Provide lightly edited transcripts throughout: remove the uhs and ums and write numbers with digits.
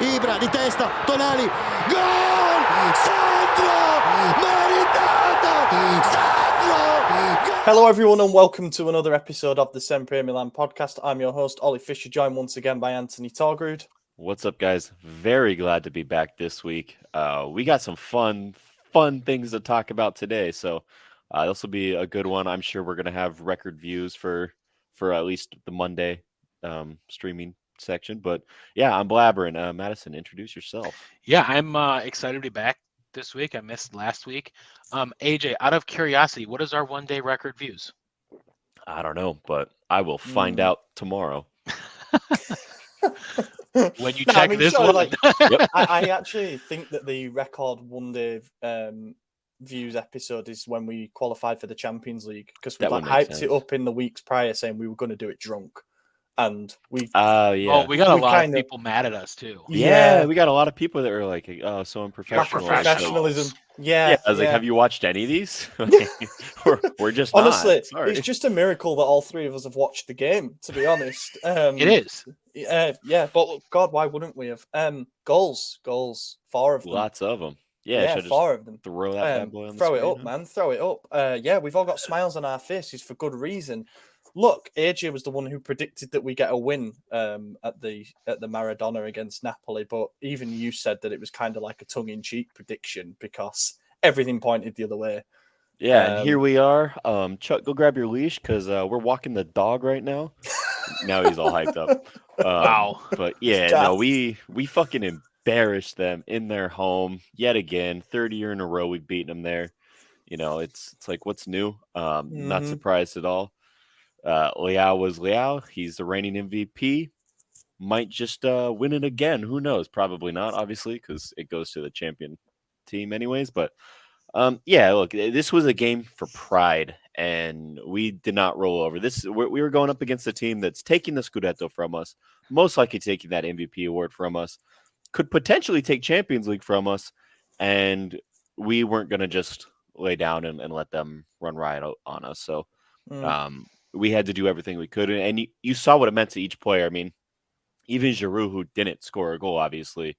Ibra di testa, Tonali, gol! Sandro! Meritato! Sandro! Hello everyone and welcome to another episode of the SempreMilan podcast. I'm your host, Ollie Fisher, joined once again by Anthony Torgrud. What's up, guys? Very glad to be back this week. We got some fun things to talk about today, so this will be a good one. I'm sure we're going to have record views for at least the Monday streaming section. But yeah, I'm blabbering. Madison, introduce yourself. Yeah, I'm excited to be back this week. I missed last week. AJ, out of curiosity, what is our one-day record views? I don't know, but I will find out tomorrow. When you check this sure, one. Yep. I actually think that the record one-day views episode is when we qualified for the Champions League, because we hyped it up in the weeks prior saying we were going to do it drunk. And we Oh, we got a lot of people mad at us too. Yeah, we got a lot of people that were like, "Oh, so unprofessional." Professionalism. Yeah, I was like, "Have you watched any of these?" we're just honestly, not. Sorry. It's just a miracle that all three of us have watched the game. To be honest, it is. Yeah, but God, why wouldn't we have? Goals, 4 of them. Lots of them. Yeah, 4 of them. Throw that bad boy on the throw screen, it up, man. Throw it up. Yeah, we've all got smiles on our faces for good reason. Look, AJ was the one who predicted that we get a win at the Maradona against Napoli, but even you said that it was kind of like a tongue-in-cheek prediction because everything pointed the other way. Yeah, and here we are. Chuck, go grab your leash because we're walking the dog right now. Now he's all hyped up. Wow. But yeah, no, we fucking embarrassed them in their home yet again. 3rd year in a row we've beaten them there. You know, it's like, what's new? Not surprised at all. Leao was Leao. He's the reigning MVP. Might just win it again. Who knows? Probably not, obviously, because it goes to the champion team anyways. But yeah, look, this was a game for pride, and we did not roll over. We were going up against a team that's taking the Scudetto from us, most likely taking that MVP award from us, could potentially take Champions League from us, and we weren't going to just lay down and let them run riot on us. So we had to do everything we could, and you saw what it meant to each player. I mean, even Giroud, who didn't score a goal, obviously,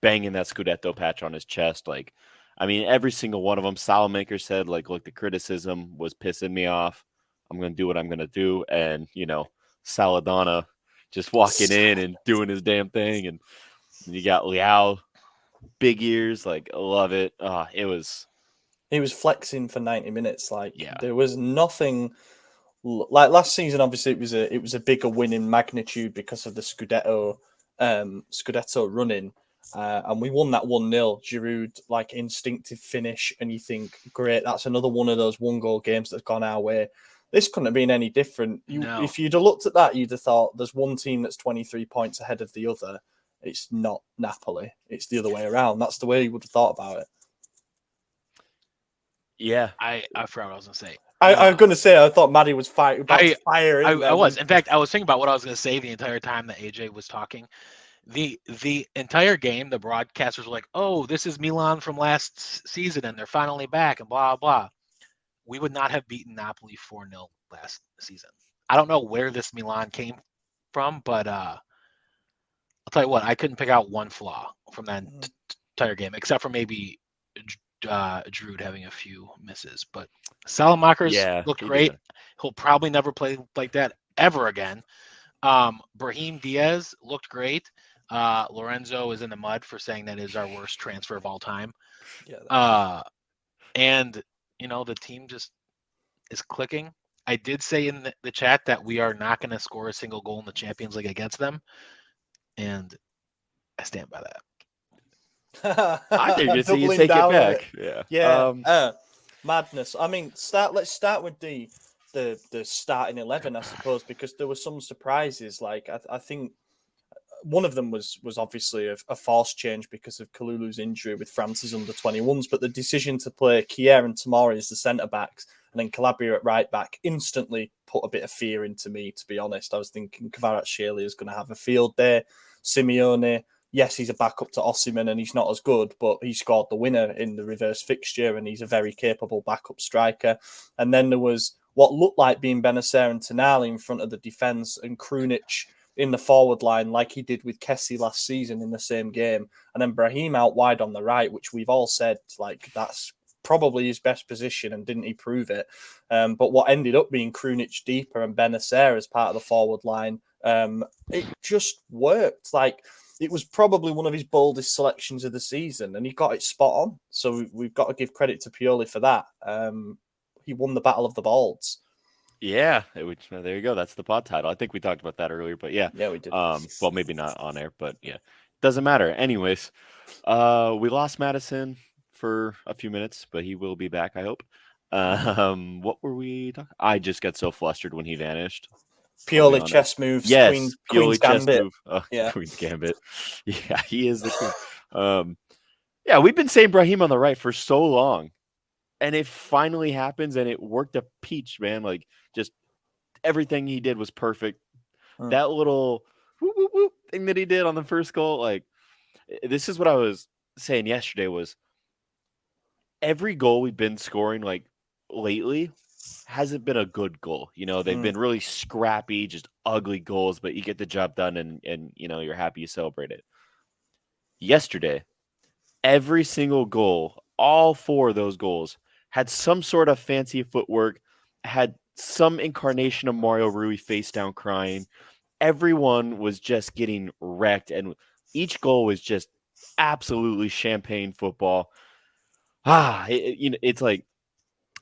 banging that Scudetto patch on his chest. Like, I mean, every single one of them. Salamaker said, like, look, the criticism was pissing me off. I'm going to do what I'm going to do. And, you know, Saeledona just walking in and doing his damn thing. And you got Leao, big ears. Like, I love it. He was flexing for 90 minutes. Like, there was nothing. Like last season, obviously, it was a bigger win in magnitude because of the Scudetto running. And we won that 1-0. Giroud, like, instinctive finish, and you think, great, that's another one of those 1-goal games that's gone our way. This couldn't have been any different. If you'd have looked at that, you'd have thought there's one team that's 23 points ahead of the other. It's not Napoli. It's the other way around. That's the way you would have thought about it. Yeah. I forgot what I was going to say. I was going to say, I thought Maddie was about to fire. I was. In fact, I was thinking about what I was going to say the entire time that AJ was talking. The entire game, the broadcasters were like, "Oh, this is Milan from last season, and they're finally back," and blah blah. We would not have beaten Napoli 4-0 last season. I don't know where this Milan came from, but I'll tell you what, I couldn't pick out one flaw from that entire game, except for maybe Giroud having a few misses. But Salamaker's looked great. He'll probably never play like that ever again. Brahim Diaz looked great. Lorenzo is in the mud for saying that is our worst transfer of all time. And, you know, the team just is clicking. I did say in the chat that we are not going to score a single goal in the Champions League against them. And I stand by that. I think you take it back. Yeah. Madness. I mean, let's start with the starting 11, I suppose, because there were some surprises. Like I think one of them was obviously a forced change because of Kalulu's injury with France's under-21s, but the decision to play Kier and Tomori as the centre-backs and then Calabria at right-back instantly put a bit of fear into me, to be honest. I was thinking Kvaratskhelia is going to have a field there. Simeone, yes, he's a backup to Osimhen and he's not as good, but he scored the winner in the reverse fixture and he's a very capable backup striker. And then there was what looked like being Bennacer and Tonali in front of the defence and Krunic in the forward line like he did with Kessie last season in the same game, and then Brahim out wide on the right, which we've all said like that's probably his best position, and didn't he prove it? But what ended up being Krunic deeper and Bennacer as part of the forward line, it just worked. Like, it was probably one of his boldest selections of the season, and he got it spot on. So we've got to give credit to Pioli for that. He won the battle of the balls. Yeah, which there you go. That's the pod title. I think we talked about that earlier, but yeah. Yeah, we did. Well, maybe not on air, but yeah, doesn't matter. Anyways, we lost Madison for a few minutes, but he will be back, I hope. What were we talking? I just got so flustered when he vanished. Pioli chess moves. Yes, Queen's Gambit. Move. Oh, yeah, Queen's Gambit. Yeah, he is the queen. Yeah, we've been saying Brahim on the right for so long, and it finally happens, and it worked a peach, man. Like, just everything he did was perfect. That little whoop, whoop, whoop thing that he did on the first goal, like, this is what I was saying yesterday, was every goal we've been scoring, like, lately hasn't been a good goal. You know, they've been really scrappy, just ugly goals, but you get the job done, and you know, you're happy, you celebrate it. Yesterday, every single goal, all 4 of those goals, had some sort of fancy footwork, had some incarnation of Mario Rui face down crying. Everyone was just getting wrecked, and each goal was just absolutely champagne football. It's like,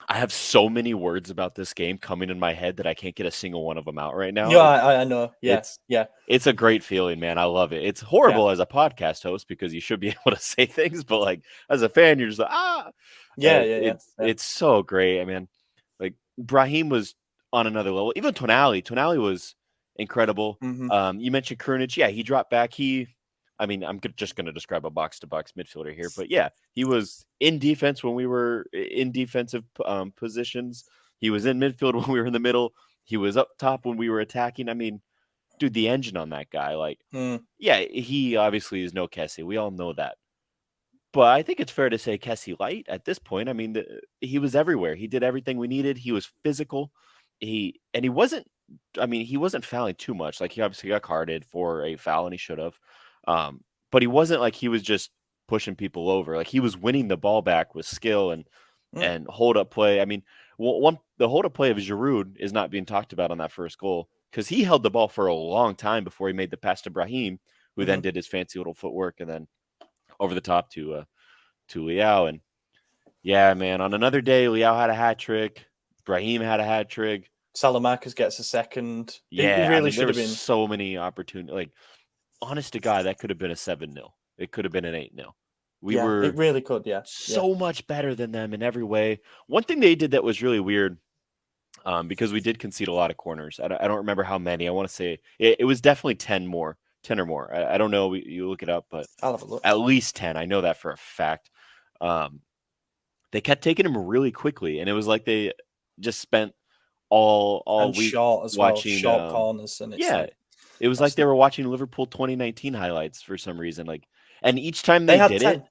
I have so many words about this game coming in my head that I can't get a single one of them out right now. Yeah, I know. Yeah, it's a great feeling, man. I love it. It's horrible as a podcast host because you should be able to say things, but like as a fan, you're just like, It's so great. I mean, like, Brahim was on another level. Even Tonali was incredible. You mentioned Krunic. Yeah, he dropped back. I'm just going to describe a box-to-box midfielder here, but yeah, he was in defense when we were in defensive positions. He was in midfield when we were in the middle. He was up top when we were attacking. I mean, dude, the engine on that guy, like, yeah, he obviously is no Kessie. We all know that. But I think it's fair to say Kessie light at this point. I mean, he was everywhere. He did everything we needed. He was physical. He wasn't fouling too much. Like, he obviously got carded for a foul, and he should have. But he wasn't like he was just pushing people over. Like, he was winning the ball back with skill and hold up play. I mean, the hold up play of Giroud is not being talked about on that first goal, because he held the ball for a long time before he made the pass to Brahim, who then did his fancy little footwork and then over the top to Leao. And yeah, man, on another day, Leao had a hat trick. Brahim had a hat trick. Salamakers gets a second. Yeah, it really should have been so many opportunities. Like, honest to God, that could have been a 7-0. It could have been an 8-0. It really could, so much better than them in every way. One thing they did that was really weird, because we did concede a lot of corners. I don't remember how many. I want to say it was definitely 10 or more. I don't know. You look it up, but I'll have a look. At least 10. I know that for a fact. They kept taking them really quickly, and it was like they just spent all week short as watching short corners. And it's it was like they were watching Liverpool 2019 highlights for some reason. Like, and each time they did 10.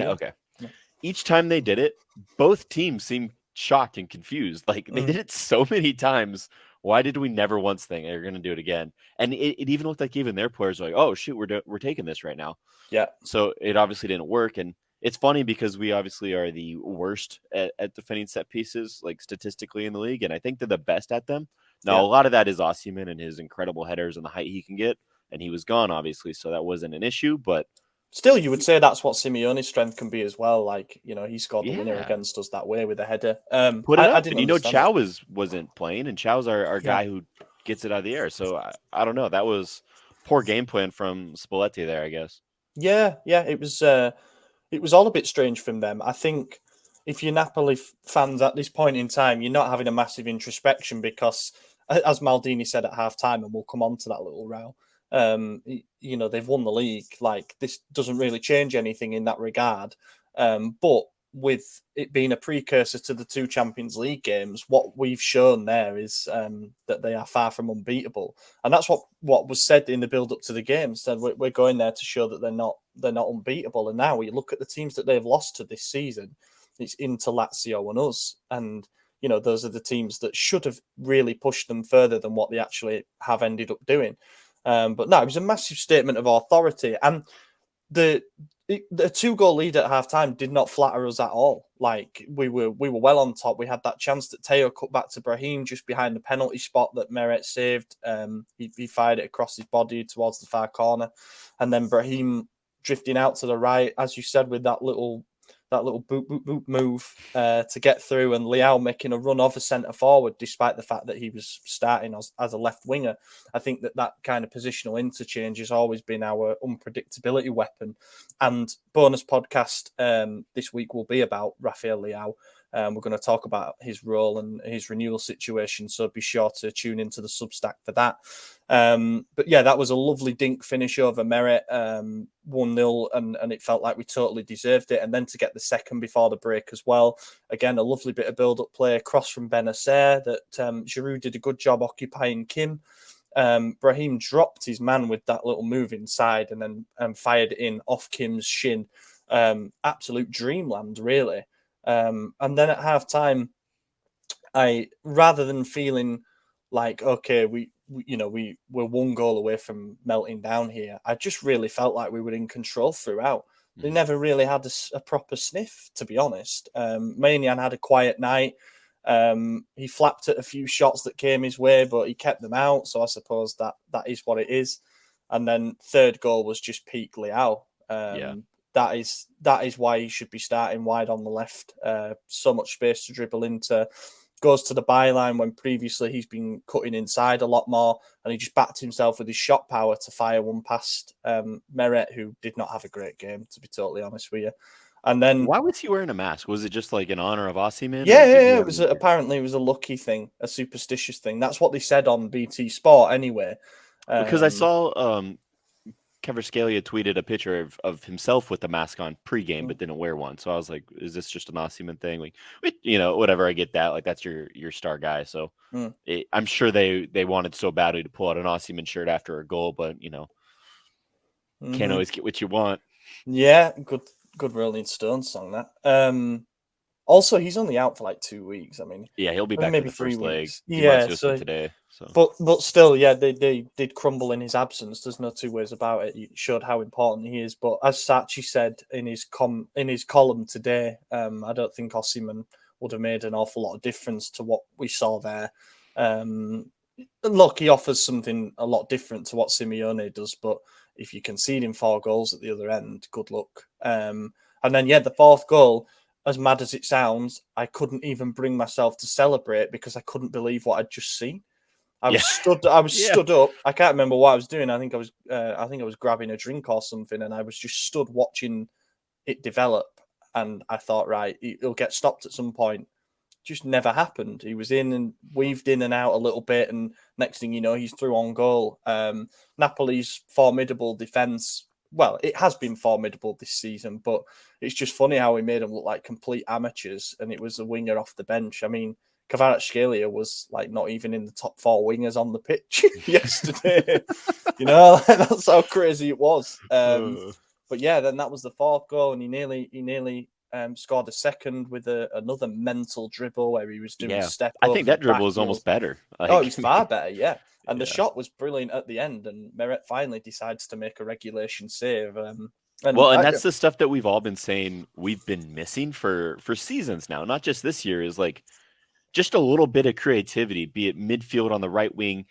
Okay. Yeah. Each time they did it, both teams seemed shocked and confused. Like, they did it so many times. Why did we never once think they're going to do it again? And it even looked like even their players were like, oh shoot, we're taking this right now. Yeah. So it obviously didn't work. And it's funny because we obviously are the worst at defending set pieces, like, statistically in the league. And I think they're the best at them. Now, a lot of that is Osimhen and his incredible headers and the height he can get. And he was gone, obviously, so that wasn't an issue. But still, you would say that's what Simeone's strength can be as well. Like, you know, he scored the winner against us that way with a header. Put it up. And Chow wasn't playing, and Chow's our guy who gets it out of the air. So I don't know. That was poor game plan from Spalletti there, I guess. Yeah. It was all a bit strange from them. I think if you're Napoli fans at this point in time, you're not having a massive introspection because, as Maldini said at half-time, and we'll come on to that little row, you know, they've won the league. Like, this doesn't really change anything in that regard. But with it being a precursor to the 2 Champions League games, what we've shown there is that they are far from unbeatable. And that's what was said in the build-up to the game. Said we're going there to show that they're not unbeatable. And now we look at the teams that they've lost to this season. It's Inter, Lazio and us. And, you know, those are the teams that should have really pushed them further than what they actually have ended up doing. But no, it was a massive statement of authority. And the 2-goal lead at half-time did not flatter us at all. Like, we were well on top. We had that chance that Teo cut back to Brahim just behind the penalty spot that Meret saved. He fired it across his body towards the far corner. And then Brahim drifting out to the right, as you said, with that little boop, boop, boop move to get through, and Leao making a run of a centre forward, despite the fact that he was starting as a left winger. I think that kind of positional interchange has always been our unpredictability weapon. And bonus podcast this week will be about Rafael Leao. We're going to talk about his role and his renewal situation, so be sure to tune into the Substack for that. But yeah, that was a lovely dink finish over Meret, 1-0, and it felt like we totally deserved it. And then to get the second before the break as well, again, a lovely bit of build-up play across from Bennacer that Giroud did a good job occupying Kim. Brahim dropped his man with that little move inside and then fired it in off Kim's shin. Absolute dreamland, really. And then at half-time, rather than feeling like, okay, we're 1 goal away from melting down here, I just really felt like we were in control throughout. They never really had a proper sniff, to be honest. Maignan had a quiet night. He flapped at a few shots that came his way, but he kept them out. So I suppose that is what it is. And then third goal was just peak Leao. That is why he should be starting wide on the left. So much space to dribble into. Goes to the byline when previously he's been cutting inside a lot more, and he just backed himself with his shot power to fire one past Meret, who did not have a great game, to be totally honest with you. And then, why was he wearing a mask? Was it just like in honor of Osimhen? Yeah. It was apparently it was a lucky thing, a superstitious thing. That's what they said on BT Sport, anyway. Because I saw Kvaratskhelia tweeted a picture of himself with the mask on pregame, but didn't wear one. So I was like, is this just an Osimhen thing? Like, whatever. I get that. Like, that's your star guy. So I'm sure they wanted so badly to pull out an Osimhen shirt after a goal, but can't always get what you want. Yeah, good Rolling Stones song that. Also, he's only out for like 2 weeks. I mean, yeah, he'll be back maybe for the first leg. So today. So, but still, yeah, they did crumble in his absence. There's no two ways about it. It showed how important he is. But as Sachi said in his column today, I don't think Osimhen would have made an awful lot of difference to what we saw there. Look, he offers something a lot different to what Simeone does, but if you're conceding 4 goals at the other end, good luck. And then, the fourth goal, as mad as it sounds, I couldn't even bring myself to celebrate because I couldn't believe what I'd just seen. I was stood up. I can't remember what I was doing. I think I was grabbing a drink or something, and I was just stood watching it develop. And I thought, right, it'll get stopped at some point. Just never happened. He was in and weaved in and out a little bit, and next thing you know, he's through on goal. Napoli's formidable defense. Well, it has been formidable this season, but it's just funny how we made them look like complete amateurs, and it was a winger off the bench. I mean, Kvaratskhelia was like not even in the top 4 wingers on the pitch yesterday. That's how crazy it was. But yeah, then that was the fourth goal, and he nearly scored a second with another mental dribble where he was doing step. I think that dribble was almost better. It was far better, yeah. And the shot was brilliant at the end, and Meret finally decides to make a regulation save. And that's the stuff that we've all been saying we've been missing for seasons now, not just this year, is like just a little bit of creativity, be it midfield on the right wing,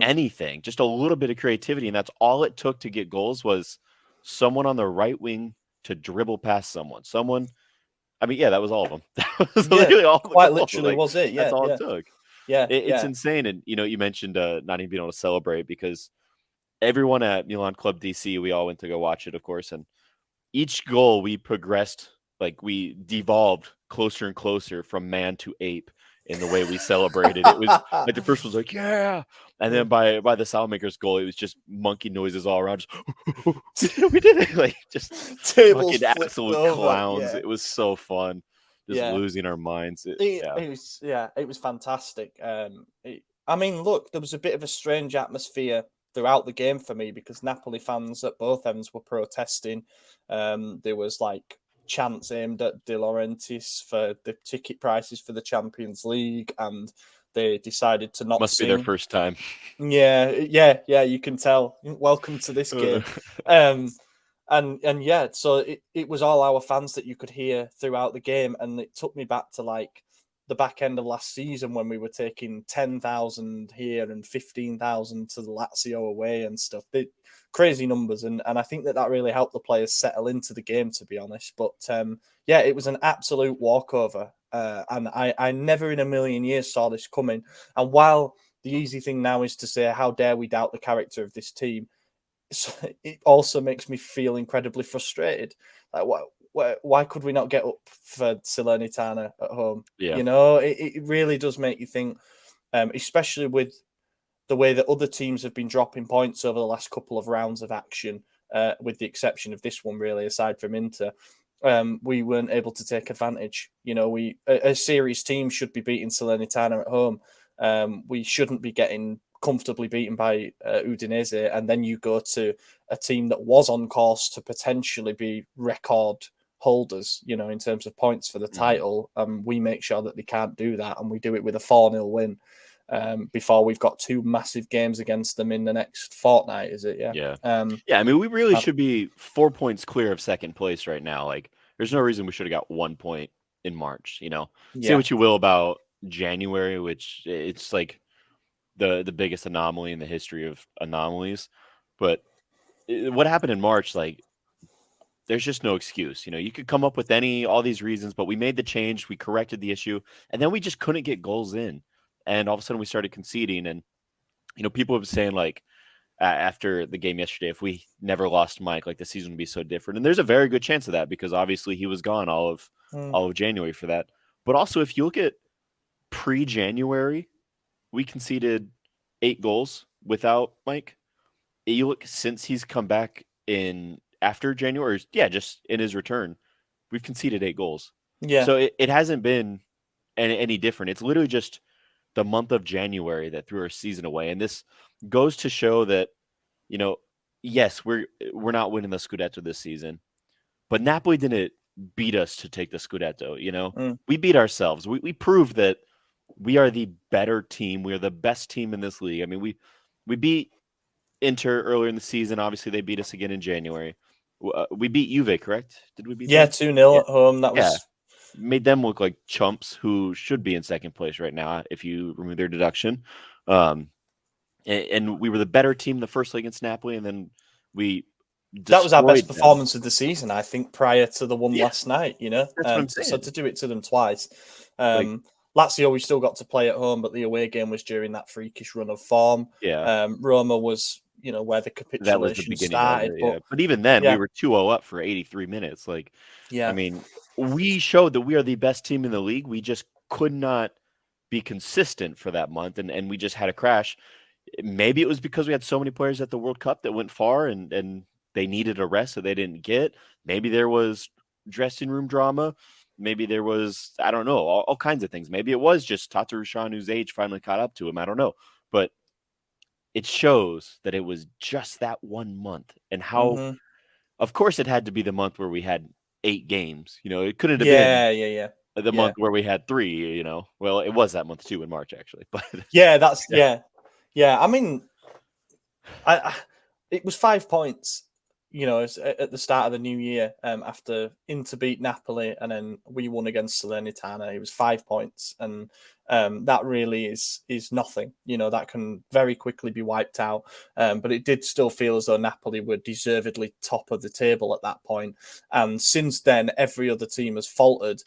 anything, just a little bit of creativity. And that's all it took to get goals was someone on the right wing to dribble past someone. I mean, that was all of them. That was literally all. Quite literally was it. Yeah, that's all it took. Yeah, it's insane. And you mentioned not even being able to celebrate because everyone at Milan Club DC, we all went to go watch it, of course. And each goal we progressed, like we devolved closer and closer from man to ape in the way we celebrated. It was like the first was like, yeah. And then by the Salemaker's goal, it was just monkey noises all around. Just, we did it. Like just fucking absolute clowns. Yeah. It was so fun. Just losing our minds. It was fantastic. I mean, look, there was a bit of a strange atmosphere throughout the game for me because Napoli fans at both ends were protesting. There was like chants aimed at De Laurentiis for the ticket prices for the Champions League, and they decided to not Must sing. be their first time. Yeah, you can tell. Welcome to this game. And yeah, so it was all our fans that you could hear throughout the game, and it took me back to like the back end of last season when we were taking 10,000 here and 15,000 to the Lazio away and stuff. Crazy numbers, and I think that really helped the players settle into the game, to be honest. But yeah, it was an absolute walkover, and I never in a million years saw this coming. And while the easy thing now is to say, how dare we doubt the character of this team, it also makes me feel incredibly frustrated. Like, why could we not get up for Salernitana at home? Yeah. You know, it really does make you think, especially with the way that other teams have been dropping points over the last couple of rounds of action, with the exception of this one, really, aside from Inter. We weren't able to take advantage. You know, a serious team should be beating Salernitana at home. We shouldn't be getting comfortably beaten by Udinese, and then you go to a team that was on course to potentially be record holders, you know, in terms of points for the title. We make sure that they can't do that, and we do it with a 4-0 win before we've got two massive games against them in the next fortnight, is it? Yeah. I mean, we really should be 4 points clear of second place right now. Like, there's no reason we should have got 1 point in March, you know? Say what you will about January, which it's like the biggest anomaly in the history of anomalies. But what happened in March, like, there's just no excuse. You know, you could come up with all these reasons, but we made the change, we corrected the issue, and then we just couldn't get goals in. And all of a sudden we started conceding. And, you know, people have been saying, like, after the game yesterday, if we never lost Mike, like, the season would be so different. And there's a very good chance of that, because obviously he was gone all of January for that. But also, if you look at pre-January, we conceded 8 goals without Mike. You look since he's come back in after January, just in his return, we've conceded 8 goals. Yeah. So it hasn't been any different. It's literally just the month of January that threw our season away. And this goes to show that, you know, yes, we're not winning the Scudetto this season, but Napoli didn't beat us to take the Scudetto. You know, we beat ourselves. We proved that we are the better team. We are the best team in this league. I mean, we beat Inter earlier in the season. Obviously, they beat us again in January. We beat Juve, correct? Did we beat them? 2-0 at home. That was made them look like chumps who should be in second place right now if you remove their deduction. And we were the better team the first leg against Napoli, and then that was our best performance of the season, I think, prior to the one last night. You know, that's what I'm saying. So to do it to them twice. Lazio, we still got to play at home, but the away game was during that freakish run of form. Roma was, you know, where the capitulation started. But even then, we were 2-0 up for 83 minutes. Like, I mean, we showed that we are the best team in the league. We just could not be consistent for that month, and we just had a crash. Maybe it was because we had so many players at the World Cup that went far and they needed a rest that they didn't get. Maybe there was dressing room drama. Maybe there was, I don't know, all kinds of things. Maybe it was just Tatarushanu's age finally caught up to him. I don't know. But it shows that it was just that 1 month, and how, of course, it had to be the month where we had 8 games. You know, it couldn't have been the month where we had 3, you know. Well, it was that month too in March, actually. But I mean, it was 5 points, you know, at the start of the new year, after Inter beat Napoli and then we won against Salernitana. It was 5 points, and that really is nothing. You know, that can very quickly be wiped out. But it did still feel as though Napoli were deservedly top of the table at that point. And since then, every other team has faltered,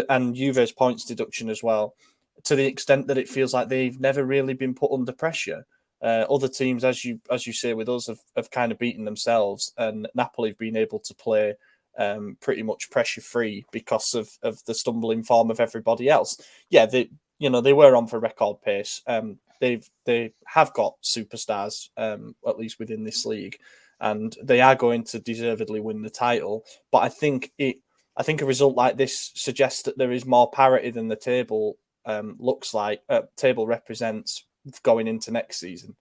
and Juve's points deduction as well, to the extent that it feels like they've never really been put under pressure. Other teams, as you say, with us, have kind of beaten themselves, and Napoli have been able to play pretty much pressure free because of the stumbling form of everybody else. Yeah, they were on for record pace. They have got superstars, at least within this league, and they are going to deservedly win the title. But I think a result like this suggests that there is more parity than the table looks like. Table represents going into next season.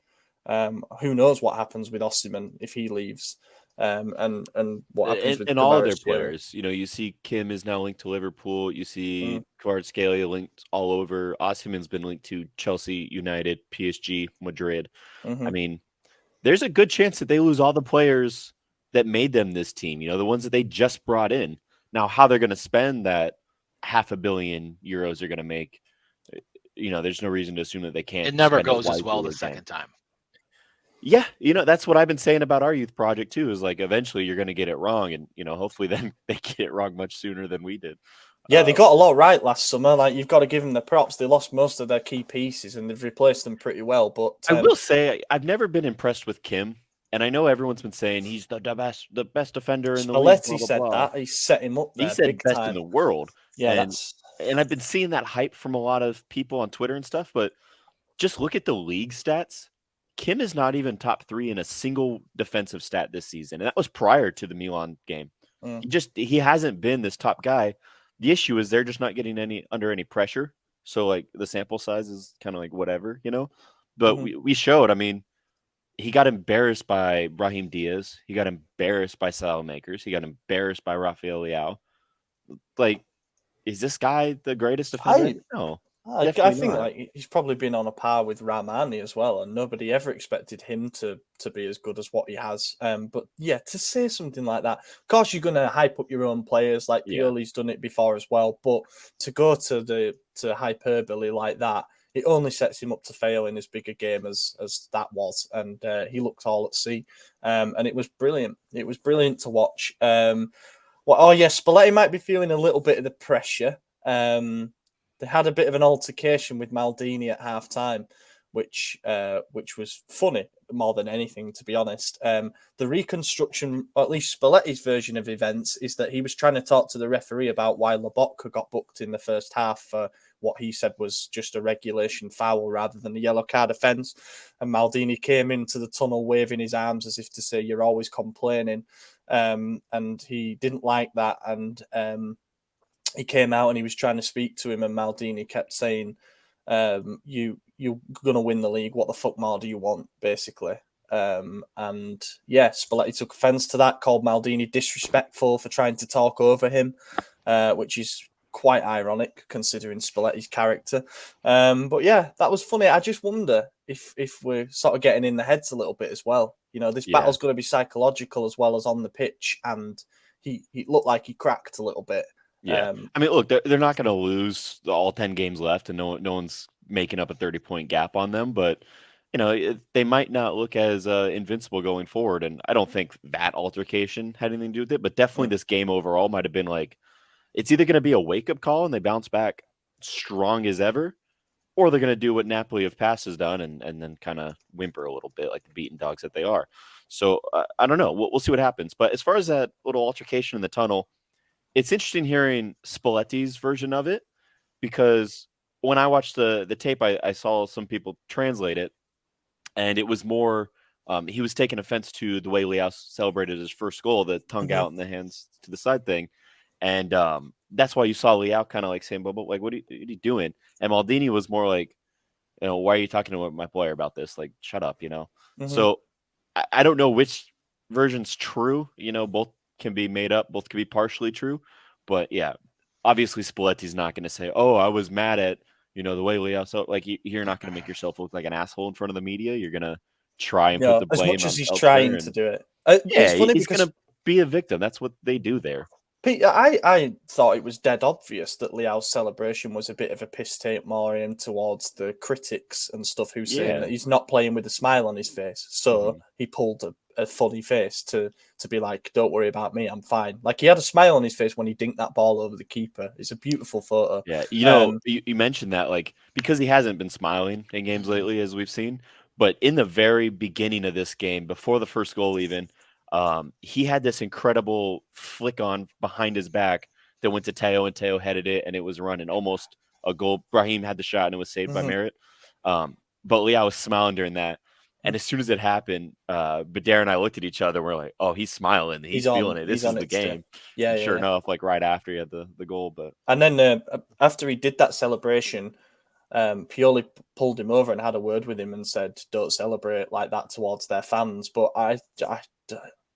Who knows what happens with Osimhen if he leaves? and what happens with And all of their Kvaratskhelia. players. You see Kim is now linked to Liverpool. You see Kvaratskhelia linked all over. Osimhen's been linked to Chelsea, United, PSG, Madrid. I mean, there's a good chance that they lose all the players that made them this team, the ones that they just brought in. Now, how they're going to spend that €500 million they're going to make, there's no reason to assume that they can't. It never spend goes as well wisely the second time. Yeah, that's what I've been saying about our youth project too, is like eventually you're going to get it wrong, and hopefully then they get it wrong much sooner than we did. Yeah, they got a lot right last summer. Like, you've got to give them the props. They lost most of their key pieces and they've replaced them pretty well. But I will say I've never been impressed with Kim, and I know everyone's been saying he's the best defender in the league. Spalletti said that. He set him up there. He said big best time. in the world. Yeah, and I've been seeing that hype from a lot of people on Twitter and stuff, but just look at the league stats. Kim is not even top 3 in a single defensive stat this season, and that was prior to the Milan game. He hasn't been this top guy. The issue is they're just not getting under any pressure. So like the sample size is kind of like whatever, But we showed. I mean, he got embarrassed by Brahim Diaz. He got embarrassed by Saeledona. He got embarrassed by Rafael Leao. Like, is this guy the greatest defender? No. I think like he's probably been on a par with Rahmani as well, and nobody ever expected him to be as good as what he has. But yeah, to say something like that, of course you're going to hype up your own players. Like Pioli's done it before as well, but to go to hyperbole like that, it only sets him up to fail in as big a game as that was. And he looked all at sea, and it was brilliant. It was brilliant to watch. Spalletti might be feeling a little bit of the pressure. They had a bit of an altercation with Maldini at half-time, which was funny more than anything, to be honest. The reconstruction, or at least Spalletti's version of events, is that he was trying to talk to the referee about why Lobotka got booked in the first half for what he said was just a regulation foul rather than a yellow card offence. And Maldini came into the tunnel waving his arms as if to say, "You're always complaining." And he didn't like that. And he came out and he was trying to speak to him, and Maldini kept saying, you're going to win the league. What the fuck more do you want, basically? And yeah, Spalletti took offence to that, called Maldini disrespectful for trying to talk over him, which is quite ironic considering Spalletti's character. But yeah, that was funny. I just wonder if we're sort of getting in the heads a little bit as well. This battle's going to be psychological as well as on the pitch, and he looked like he cracked a little bit. Yeah, I mean, look, they're not going to lose all 10 games left, and no one's making up a 30-point gap on them. But they might not look as invincible going forward. And I don't think that altercation had anything to do with it. But definitely, this game overall might have been like, it's either going to be a wake up call and they bounce back strong as ever, or they're going to do what Napoli of past has done and then kind of whimper a little bit like the beaten dogs that they are. So I don't know. We'll see what happens. But as far as that little altercation in the tunnel, it's interesting hearing Spalletti's version of it, because when I watched the tape, I saw some people translate it, and it was more he was taking offense to the way Leao celebrated his first goal, the tongue out and the hands to the side thing. And that's why you saw Leao kind of like saying, but like, what are you doing? And Maldini was more like, why are you talking to my player about this? Like, shut up, So I don't know which version's true. Both can be made up, both can be partially true. But yeah, obviously Spalletti's not going to say, "Oh, I was mad at the way Leao." So like, you're not going to make yourself look like an asshole in front of the media. You're going to try and put the blame as much as he's elsewhere, trying to do it. It's funny he's because going to be a victim. That's what they do there. Pete, I thought it was dead obvious that Leao's celebration was a bit of a piss take more in towards the critics and stuff who's saying that he's not playing with a smile on his face. So he pulled a funny face to be like, "Don't worry about me, I'm fine." Like, he had a smile on his face when he dinked that ball over the keeper. It's a beautiful photo. Yeah, you mentioned that, like, because he hasn't been smiling in games lately, as we've seen. But in the very beginning of this game, before the first goal even, he had this incredible flick on behind his back that went to Teo, and Teo headed it, and it was running almost a goal. Brahim had the shot, and it was saved by Merritt. But Leao was smiling during that. And as soon as it happened, Badar and I looked at each other. And we're like, "Oh, he's smiling. He's feeling it. This is the game." Yeah, sure enough, like right after he had the goal. But and then after he did that celebration, Pioli pulled him over and had a word with him and said, "Don't celebrate like that towards their fans." But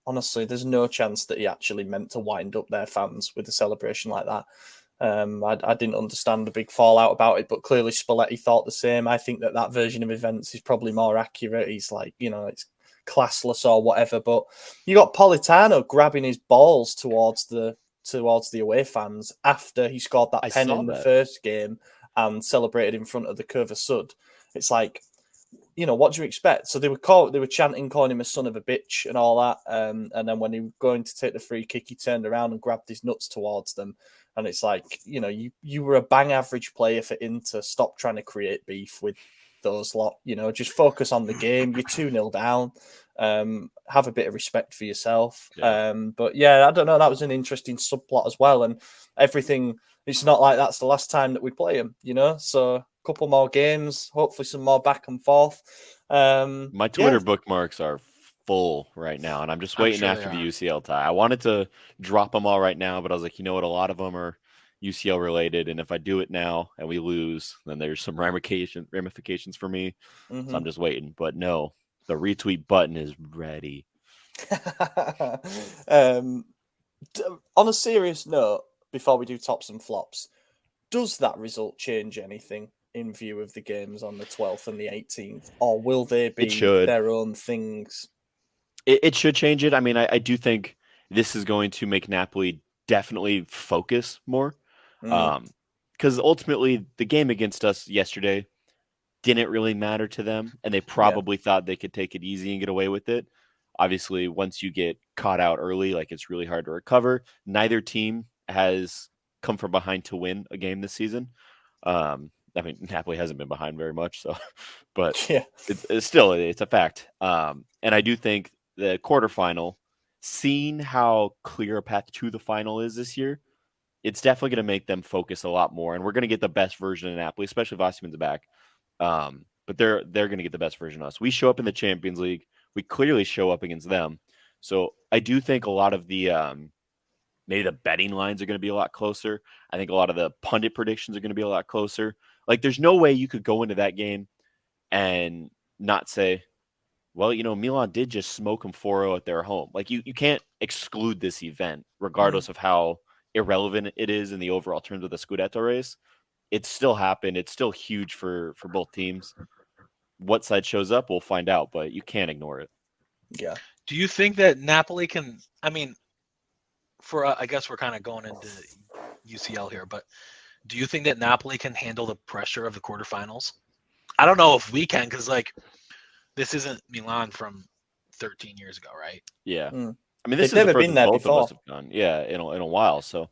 honestly, there's no chance that he actually meant to wind up their fans with a celebration like that. I didn't understand the big fallout about it, but clearly Spalletti thought the same. I think that version of events is probably more accurate. He's like, it's classless or whatever. But you got Politano grabbing his balls towards the away fans after he scored that pen in the first game and celebrated in front of the Curva Sud. It's like, what do you expect? So they were chanting, calling him a son of a bitch and all that. And then when he was going to take the free kick, he turned around and grabbed his nuts towards them. And it's like, you were a bang average player for Inter. Stop trying to create beef with those lot. Just focus on the game. You're 2-0 down. Have a bit of respect for yourself. Yeah. But yeah, I don't know. That was an interesting subplot as well. And everything, it's not like that's the last time that we play him, So a couple more games, hopefully some more back and forth. My Twitter bookmarks are full right now, and I'm just waiting after the UCL tie. I wanted to drop them all right now, but I was like, you know what? A lot of them are UCL related, and if I do it now and we lose, then there's some ramifications for me. Mm-hmm. So I'm just waiting. But no, the retweet button is ready. On a serious note, before we do tops and flops, does that result change anything in view of the games on the 12th and the 18th, or will they be their own things? It should change it. I mean, I do think this is going to make Napoli definitely focus more. Because ultimately, the game against us yesterday didn't really matter to them, and they probably thought they could take it easy and get away with it. Obviously, once you get caught out early, it's really hard to recover. Neither team has come from behind to win a game this season. I mean, Napoli hasn't been behind very much, but it's still a fact. And I do think the quarterfinal, seeing how clear a path to the final is this year, it's definitely going to make them focus a lot more. And we're going to get the best version of Napoli, especially if Osimhen's back. But they're going to get the best version of us. We show up in the Champions League. We clearly show up against them. So I do think a lot of the maybe the betting lines are going to be a lot closer. I think a lot of the pundit predictions are going to be a lot closer. There's no way you could go into that game and not say, well, Milan did just smoke them 4-0 at their home. You can't exclude this event, regardless of how irrelevant it is in the overall terms of the Scudetto race. It still happened. It's still huge for both teams. What side shows up, we'll find out, but you can't ignore it. Yeah. Do you think that Napoli can, I mean, I guess we're kind of going into UCL here, but do you think that Napoli can handle the pressure of the quarterfinals? I don't know if we can, because this isn't Milan from 13 years ago, right? Yeah. I mean, this is never the been there both before. of us have done. Yeah, in a while. So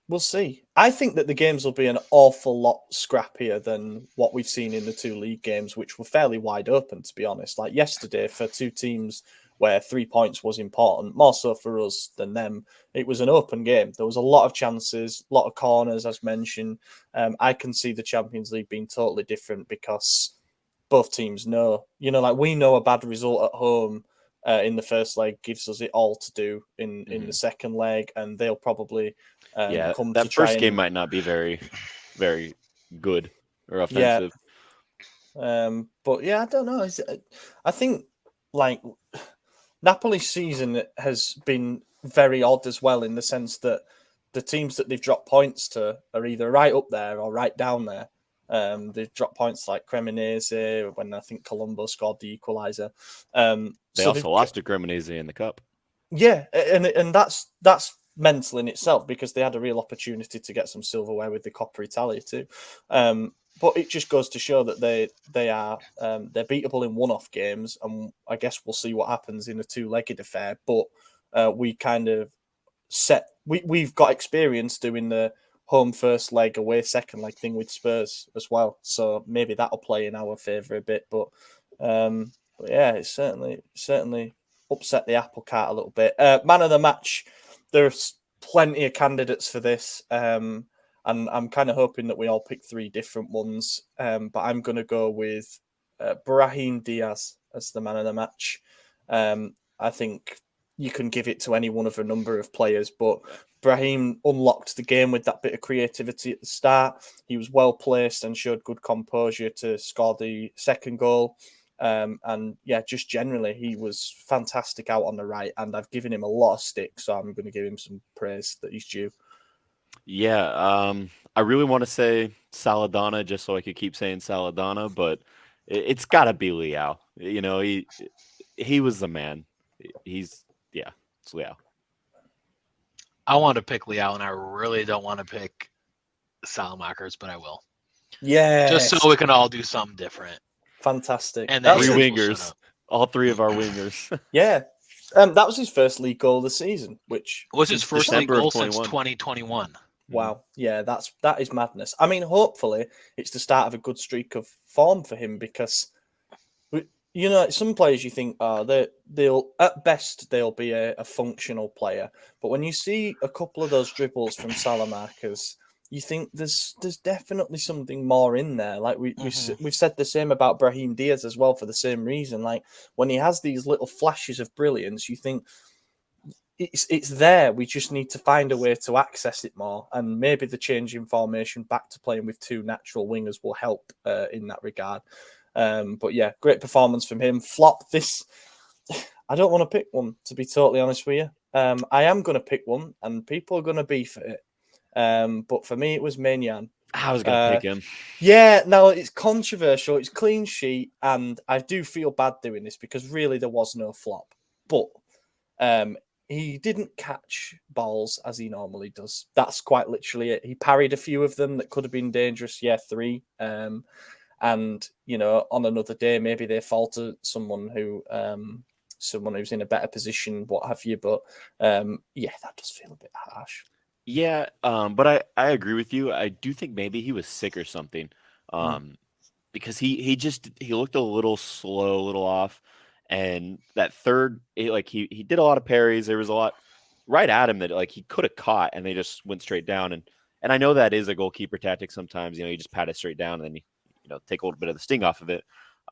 we'll see. I think that the games will be an awful lot scrappier than what we've seen in the two league games, which were fairly wide open, to be honest. Like yesterday, for two teams where 3 points was important, more so for us than them, it was an open game. There was a lot of chances, a lot of corners, as mentioned. I can see the Champions League being totally different because both teams know, we know a bad result at home in the first leg gives us it all to do in the second leg, and they'll probably come that to try first game might not be very, very good or offensive. But yeah, I don't know. I think Napoli's season has been very odd as well, in the sense that the teams that they've dropped points to are either right up there or right down there. They've dropped points like Cremonese when I think Colombo scored the equaliser. They also lost to Cremonese in the cup. Yeah, and that's mental in itself, because they had a real opportunity to get some silverware with the Coppa Italia too. But it just goes to show that they are they're beatable in one-off games, and I guess we'll see what happens in a two-legged affair. But we kind of we've got experience doing the home first leg, away second leg thing with Spurs as well, so maybe that'll play in our favour a bit. But yeah, it certainly upset the apple cart a little bit. Man of the match, there's plenty of candidates for this. And I'm kind of hoping that we all pick three different ones. But I'm going to go with Brahim Diaz as the man of the match. I think you can give it to any one of a number of players, but Brahim unlocked the game with that bit of creativity at the start. He was well placed and showed good composure to score the second goal. And yeah, just generally, he was fantastic out on the right, and I've given him a lot of stick, so I'm going to give him some praise that he's due. Yeah, I really want to say Saeledona just so I could keep saying Saeledona, but it's got to be Leao. You know, he was the man. It's Leao. I want to pick Leao, and I really don't want to pick Salamakers, but I will. Yeah, just so we can all do something different. Fantastic. And three wingers, all three of our wingers. Yeah. That was his first league goal of the season, which was his first league goal since 2021. Wow. Yeah, that is madness. I mean, hopefully it's the start of a good streak of form for him, because some players you think they'll at best they'll be a functional player, but when you see a couple of those dribbles from Salamakers, you think there's definitely something more in there. Like we've said the same about Brahim Diaz as well, for the same reason. Like when he has these little flashes of brilliance, you think it's there. We just need to find a way to access it more, and maybe the change in formation back to playing with two natural wingers will help in that regard. But yeah, great performance from him. Flop this. I don't want to pick one, to be totally honest with you. I am going to pick one, and people are going to beef at it. But for me, it was Maignan. I was going to pick him. Yeah, now it's controversial. It's clean sheet, and I do feel bad doing this because really there was no flop. But he didn't catch balls as he normally does. That's quite literally it. He parried a few of them that could have been dangerous. Yeah, 3. And, on another day, maybe they fall to someone who's in a better position, what have you. But that does feel a bit harsh. Yeah, but I agree with you. I do think maybe he was sick or something, because he looked a little slow, a little off, and that third, he did a lot of parries. There was a lot right at him that he could have caught, and they just went straight down. And I know that is a goalkeeper tactic sometimes. You just pat it straight down, and then you take a little bit of the sting off of it.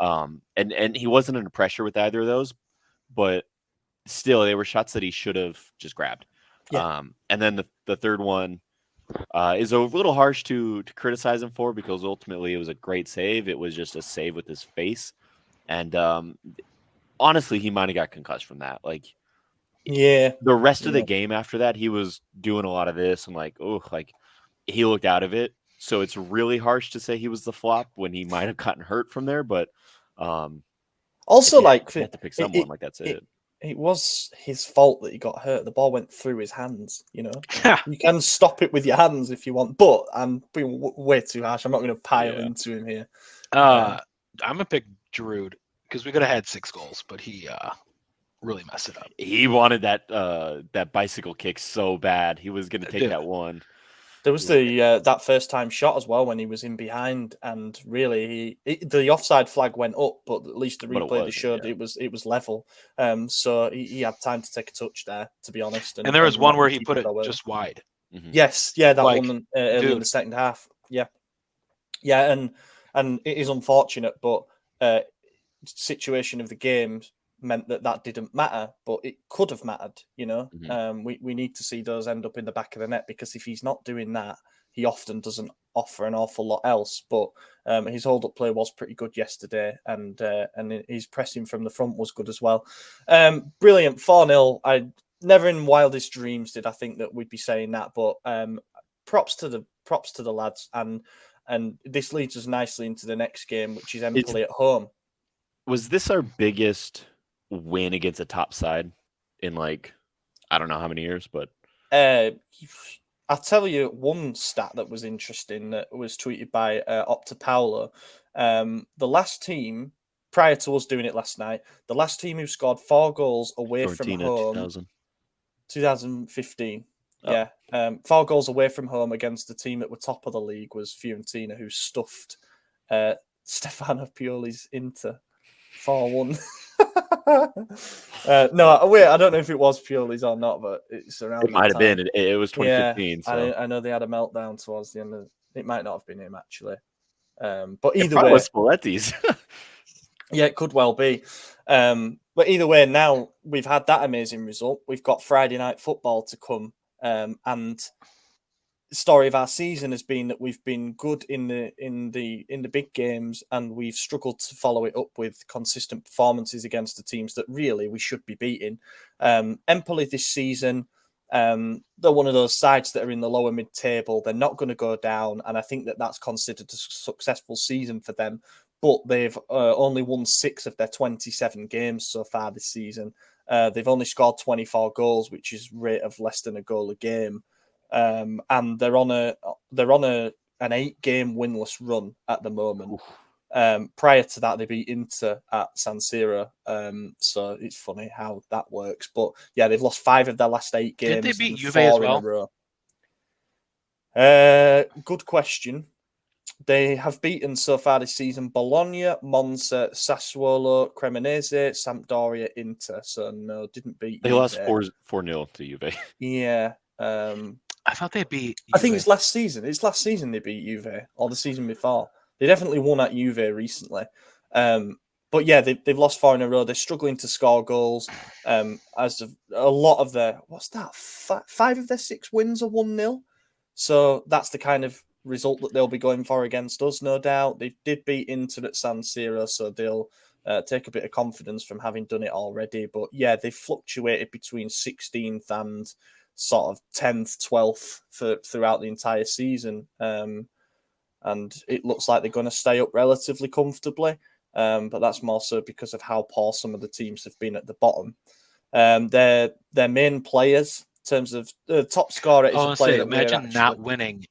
And he wasn't under pressure with either of those, but still, they were shots that he should have just grabbed. Yeah. And then the third one is a little harsh to criticize him for, because ultimately it was a great save. It was just a save with his face. And honestly, he might have got concussed from that. The rest of the game after that, he was doing a lot of this and he looked out of it. So it's really harsh to say he was the flop when he might have gotten hurt from there. But also, you have to pick someone, that's it. It was his fault that he got hurt. The ball went through his hands, You can stop it with your hands if you want, but I'm being way too harsh. I'm not going to pile into him here. I'm going to pick Giroud, because we could have had 6 goals, but he really messed it up. He wanted that bicycle kick so bad. He was going to take that one. There was that first time shot as well when he was in behind, and really the offside flag went up, but at least the replay showed it was level. So he had time to take a touch there, to be honest. And there was one where he put it just wide. Mm-hmm. Yes, that one early in the second half. Yeah, and it is unfortunate, but situation of the game meant that didn't matter, but it could have mattered. Mm-hmm. We need to see those end up in the back of the net, because if he's not doing that, he often doesn't offer an awful lot else. But his hold-up play was pretty good yesterday, and his pressing from the front was good as well. Brilliant 4-0. I never in wildest dreams did I think that we'd be saying that, but props to the lads, and this leads us nicely into the next game, which is Empoli at home. Was this our biggest win against a top side in I don't know how many years, but I'll tell you one stat that was interesting that was tweeted by Opta Paolo. The last team, prior to us doing it last night, the last team who scored 4 goals away from home, 2015. Oh. Yeah, 4 goals away from home against the team that were top of the league was Fiorentina, who stuffed Stefano Pioli's Inter 4-1. No, wait, I don't know if it was Pioli's or not, but it's around. It might have been. It was 2015. Yeah, so. I know they had a meltdown towards the end. It might not have been him actually, but either way, it was Spalletti's. Yeah, it could well be. But either way, now we've had that amazing result. We've got Friday night football to come, and story of our season has been that we've been good in the big games, and we've struggled to follow it up with consistent performances against the teams that really we should be beating. Empoli this season, they're one of those sides that are in the lower mid-table. They're not going to go down, and I think that that's considered a successful season for them. But they've only won 6 of their 27 games so far this season. They've only scored 24 goals, which is rate of less than a goal a game. And they're on an 8-game winless run at the moment. Prior to that, they beat Inter at San Siro. So it's funny how that works. But yeah, they've lost 5 of their last 8 games. Did they beat Juve 4 as in well? a row. Good question. They have beaten so far this season Bologna, Monza, Sassuolo, Cremonese, Sampdoria, Inter. So no, didn't beat. They lost 4-0 to Juve. Yeah. I thought they beat Juve. I think it's last season. It's last season they beat Juve, or the season before. They definitely won at Juve recently. But yeah, they've lost 4 in a row. They're struggling to score goals. As of a lot of their, 5 of their 6 wins are 1-0. So that's the kind of result that they'll be going for against us, no doubt. They did beat Inter at San Siro, so they'll take a bit of confidence from having done it already. But yeah, they've fluctuated between 16th and sort of 10th, 12th throughout the entire season. And it looks like they're going to stay up relatively comfortably. But that's more so because of how poor some of the teams have been at the bottom. Their main players, in terms of the top scorer, is a player that imagine not winning.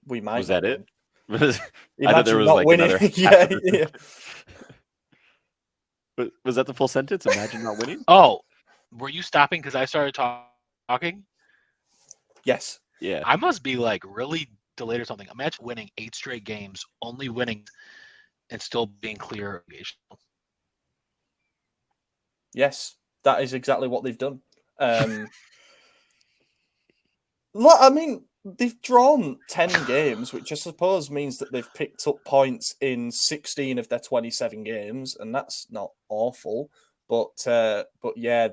We might. Was that it? I thought there was not like winning. Yeah. Was that the full sentence? Imagine not winning. Oh, were you stopping because I started talking? Yes. Yeah. I must be like really delayed or something. Imagine winning 8 straight games, only winning, and still being clear. Yes, that is exactly what they've done. Look, I mean, they've drawn 10 games, which I suppose means that they've picked up points in 16 of their 27 games, and that's not awful. But yeah,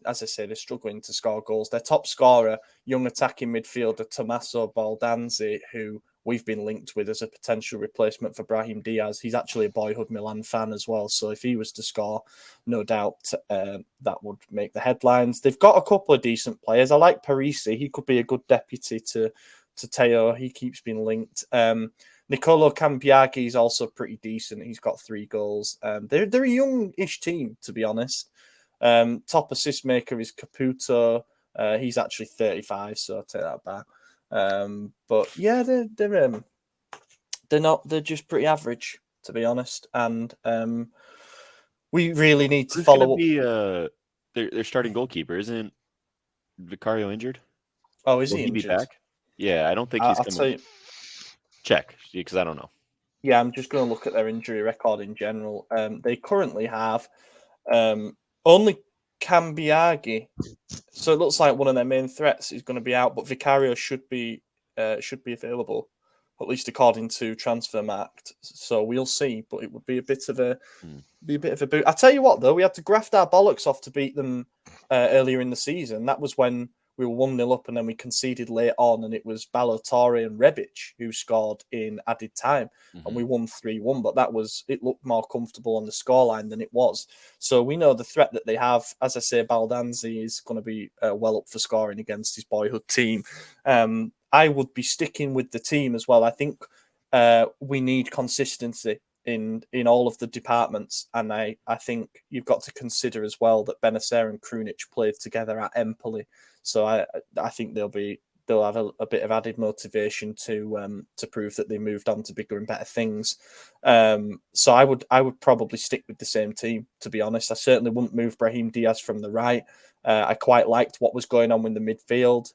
as I say, they're struggling to score goals. Their top scorer, young attacking midfielder Tommaso Baldanzi, who we've been linked with as a potential replacement for Brahim Diaz. He's actually a boyhood Milan fan as well. So if he was to score, no doubt that would make the headlines. They've got a couple of decent players. I like Parisi. He could be a good deputy to Teo. He keeps being linked. Nicolo Cambiaghi is also pretty decent. He's got 3 goals. They're a young-ish team, to be honest. Top assist maker is Caputo. He's actually 35, so I'll take that back. But yeah, they're just pretty average, to be honest. And we really need to follow up. Their starting goalkeeper, isn't Vicario injured? Oh, is he injured? Be back? Yeah, I don't think he's coming. Check, because I don't know. Yeah, I'm just going to look at their injury record in general. They currently have only Cambiaghi. So it looks like one of their main threats is going to be out, but Vicario should be available, at least according to Transfermarkt. So we'll see, but it would be a bit of a boot. I tell you what, though, we had to graft our bollocks off to beat them earlier in the season. That was when we were 1-0 up, and then we conceded late on, and it was Balotore and Rebic who scored in added time, and we won 3-1. But it looked more comfortable on the scoreline than it was. So we know the threat that they have. As I say, Baldanzi is going to be well up for scoring against his boyhood team. I would be sticking with the team as well. I think we need consistency in all of the departments, and I think you've got to consider as well that Bennacer and Krunic played together at Empoli. So I think they'll have a bit of added motivation to prove that they moved on to bigger and better things. So I would probably stick with the same team, to be honest. I certainly wouldn't move Brahim Diaz from the right. I quite liked what was going on with the midfield.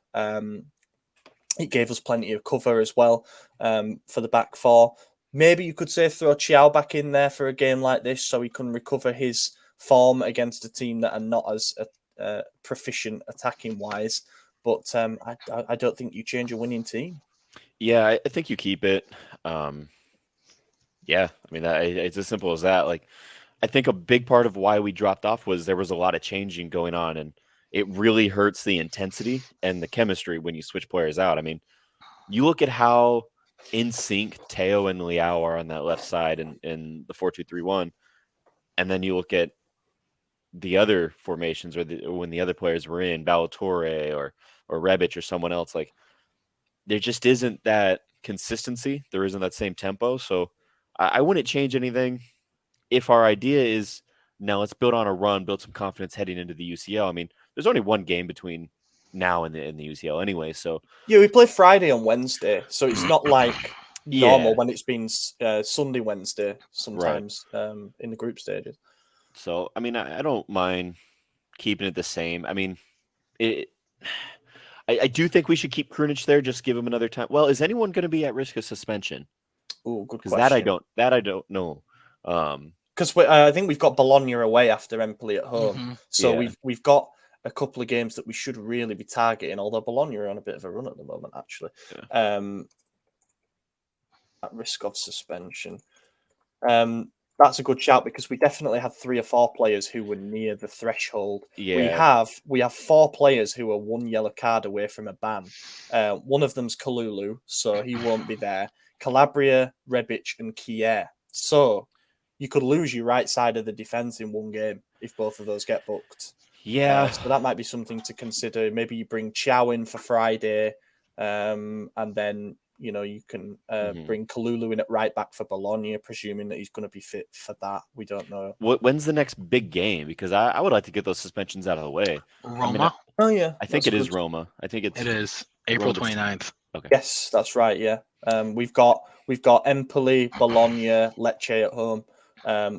It gave us plenty of cover as well for the back 4. Maybe you could say throw Chiao back in there for a game like this so he can recover his form against a team that are not as proficient attacking wise. But I don't think you change a winning team. Yeah, I think you keep it. Yeah, I mean, it's as simple as that. Like, I think a big part of why we dropped off was there was a lot of changing going on, and it really hurts the intensity and the chemistry when you switch players out. I mean, you look at how in sync Teo and Leao are on that left side in the 4-2-3-1, and then you look at the other formations or when the other players were in Ballatore or Rebic or someone else, like there just isn't that consistency. There isn't that same tempo. So I wouldn't change anything. If our idea is now let's build on a run, build some confidence heading into the UCL. I mean, there's only one game between now and the UCL anyway. So yeah, we play Friday on Wednesday, so it's not like normal Yeah. when it's been Sunday, Wednesday sometimes in the group stages. So, I mean, I don't mind keeping it the same. I mean, I do think we should keep Krunic there, just give him another time. Well, is anyone going to be at risk of suspension? Oh, good Because question. that I don't know. Because I think we've got Bologna away after Empoli at home, so Yeah. we've got a couple of games that we should really be targeting. Although Bologna are on a bit of a run at the moment, actually. At risk of suspension. That's a good shout because we definitely had 3 or 4 players who were near the threshold. Yeah. We have 4 players who are 1 yellow card away from a ban. One of them's Kalulu, so he won't be there. Calabria, Rebic, and Kier. So you could lose your right side of the defense in one game if both of those get booked. Yeah. So that might be something to consider. Maybe you bring Chow in for Friday, and then you can bring Kalulu in at right back for Bologna, presuming that he's going to be fit for that. We don't know. When's the next big game? Because I would like to get those suspensions out of the way. Roma? I think it is Roma. I think it is April 29th. Okay. Yes, that's right. Yeah. We've got Empoli, Bologna, Lecce at home.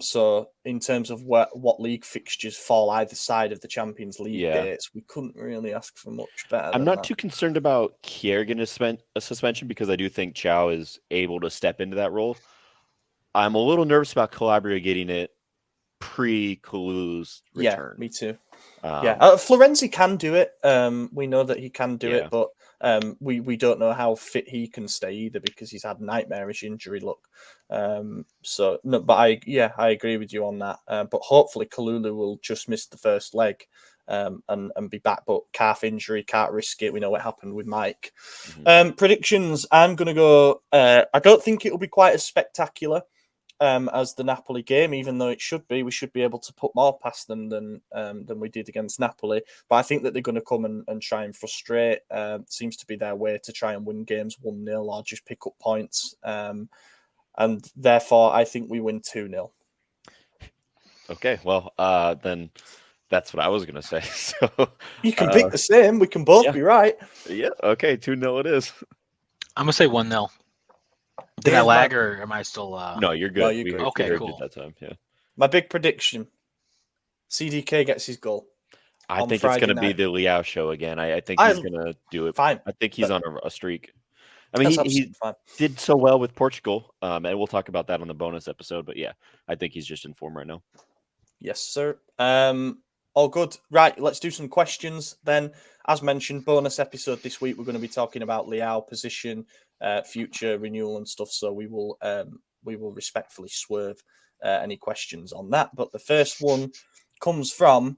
So in terms of what league fixtures fall either side of the Champions League dates, we couldn't really ask for much better. I'm not too concerned about Kier getting a suspension because I do think Chow is able to step into that role. I'm a little nervous about Calabria getting it pre-Kalulu's return. Yeah, me too. Florenzi can do it. We know that he can do it, but we don't know how fit he can stay either because he's had nightmarish injury luck. I agree with you on that. But hopefully Kalulu will just miss the first leg and be back. But calf injury, can't risk it. We know what happened with Mike. Predictions. I'm going to go. I don't think it'll be quite as spectacular as the Napoli game, even though it should be. We should be able to put more past them than we did against Napoli. But I think that they're going to come and try and frustrate. Seems to be their way to try and win games 1-0 or just pick up points. And therefore, I think we win 2-0. Okay, well, then that's what I was going to say. So you can pick the same. We can both be right. Yeah, okay, 2-0 it is. I'm going to say 1-0. Did I lag or am I still... No, you're good. No, you're good. Okay, cool. That time, yeah. My big prediction, CDK gets his goal. I think it's going to be the Leao show again. I think he's going to do it. Fine. I think he's on a streak. I mean, he did so well with Portugal, and we'll talk about that on the bonus episode. But yeah, I think he's just in form right now. Yes, sir. All good. Right, let's do some questions then. As mentioned, bonus episode this week, we're going to be talking about Leao position, future renewal and stuff. So we will respectfully swerve any questions on that. But the first one comes from